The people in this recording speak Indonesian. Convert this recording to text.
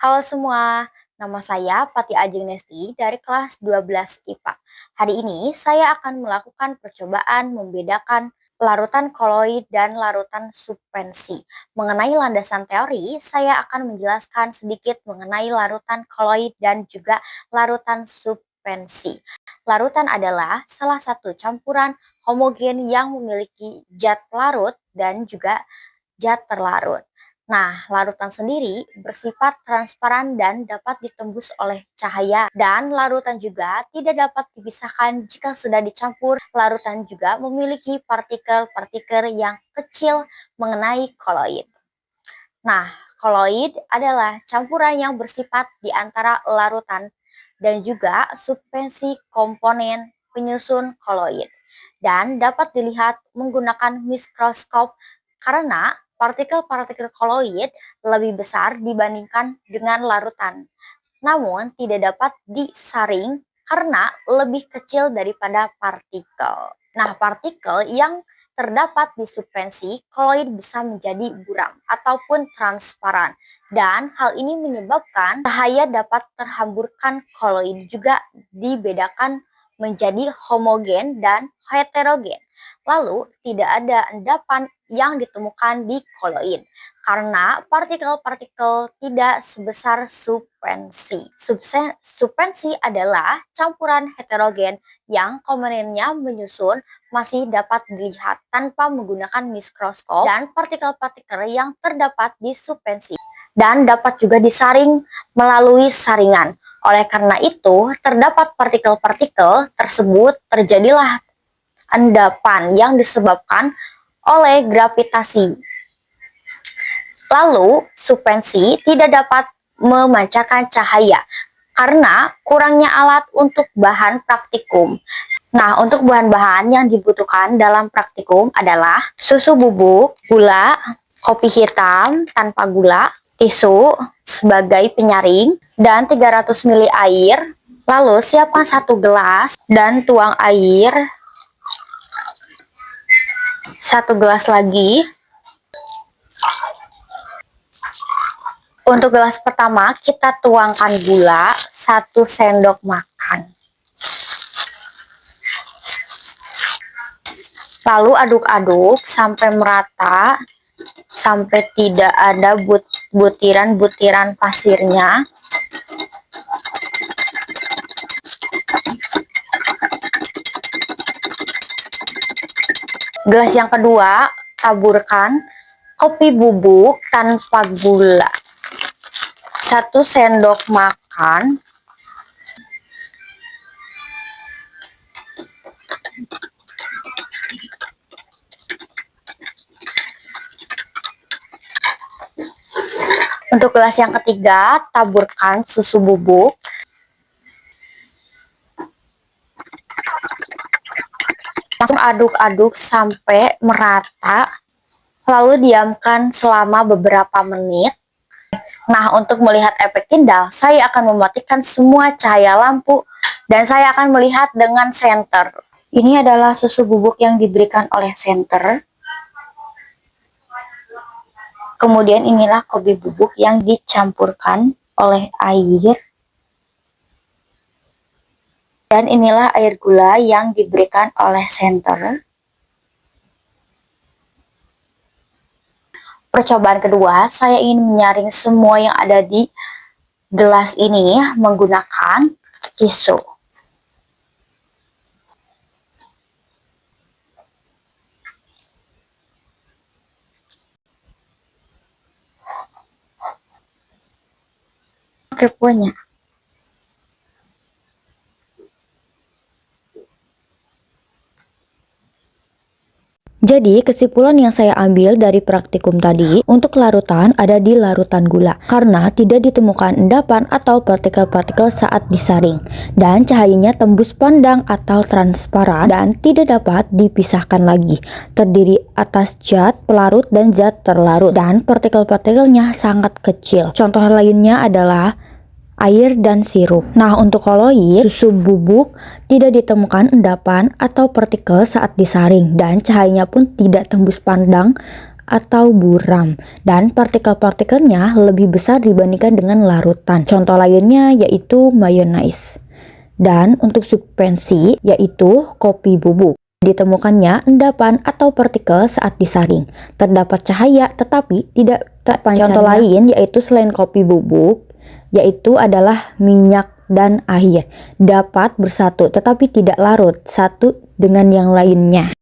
Halo semua, nama saya Pati Ajeng Nesti dari kelas 12 IPA. Hari ini saya akan melakukan percobaan membedakan larutan koloid dan larutan suspensi. Mengenai landasan teori, saya akan menjelaskan sedikit mengenai larutan koloid dan juga larutan suspensi. Larutan adalah salah satu campuran homogen yang memiliki zat pelarut dan juga zat terlarut. Nah, larutan sendiri bersifat transparan dan dapat ditembus oleh cahaya. Dan larutan juga tidak dapat dipisahkan jika sudah dicampur. Larutan juga memiliki partikel-partikel yang kecil mengenai koloid. Nah, koloid adalah campuran yang bersifat di antara larutan dan juga suspensi komponen penyusun koloid dan dapat dilihat menggunakan mikroskop karena partikel-partikel koloid lebih besar dibandingkan dengan larutan. Namun tidak dapat disaring karena lebih kecil daripada partikel. Nah, partikel yang terdapat di suspensi koloid bisa menjadi buram ataupun transparan dan hal ini menyebabkan cahaya dapat terhamburkan. Koloid juga dibedakan menjadi homogen dan heterogen. Lalu tidak ada endapan yang ditemukan di koloid karena partikel-partikel tidak sebesar suspensi. Suspensi adalah campuran heterogen yang komponennya menyusun masih dapat dilihat tanpa menggunakan mikroskop dan partikel-partikel yang terdapat di suspensi dan dapat juga disaring melalui saringan. Oleh karena itu, terdapat partikel-partikel tersebut terjadilah endapan yang disebabkan oleh gravitasi. Lalu, suspensi tidak dapat memancarkan cahaya karena kurangnya alat untuk bahan praktikum. Nah, untuk bahan-bahan yang dibutuhkan dalam praktikum adalah susu bubuk, gula, kopi hitam tanpa gula, tisu sebagai penyaring, dan 300 ml air. Lalu, siapkan 1 gelas dan tuang air 1 gelas lagi. Untuk gelas pertama, kita tuangkan gula 1 sendok makan. Lalu aduk-aduk sampai merata, sampai tidak ada butiran-butiran pasirnya. Gelas yang kedua, taburkan kopi bubuk tanpa gula 1 sendok makan. Untuk gelas yang ketiga, taburkan susu bubuk. Langsung aduk-aduk sampai merata, lalu diamkan selama beberapa menit. Nah, untuk melihat efek Tyndall, saya akan mematikan semua cahaya lampu dan saya akan melihat dengan senter. Ini adalah susu bubuk yang diberikan oleh senter. Kemudian inilah kopi bubuk yang dicampurkan oleh air. Dan inilah air gula yang diberikan oleh senter. Percobaan kedua, saya ingin menyaring semua yang ada di gelas ini menggunakan tisu. Kepunya. Jadi, kesimpulan yang saya ambil dari praktikum tadi, untuk larutan ada di larutan gula, karena tidak ditemukan endapan atau partikel-partikel saat disaring, dan cahayanya tembus pandang atau transparan, dan tidak dapat dipisahkan lagi, terdiri atas zat pelarut dan zat terlarut, dan partikel-partikelnya sangat kecil. Contoh lainnya adalah air dan sirup. Nah, untuk koloid, susu bubuk tidak ditemukan endapan atau partikel saat disaring dan cahayanya pun tidak tembus pandang atau buram, dan partikel-partikelnya lebih besar dibandingkan dengan larutan. Contoh lainnya yaitu mayonnaise. Dan untuk suspensi yaitu kopi bubuk. Ditemukannya endapan atau partikel saat disaring. Terdapat cahaya tetapi tidak terpancarnya. Contoh lain yaitu selain kopi bubuk, yaitu adalah minyak dan air. Dapat bersatu tetapi tidak larut satu dengan yang lainnya.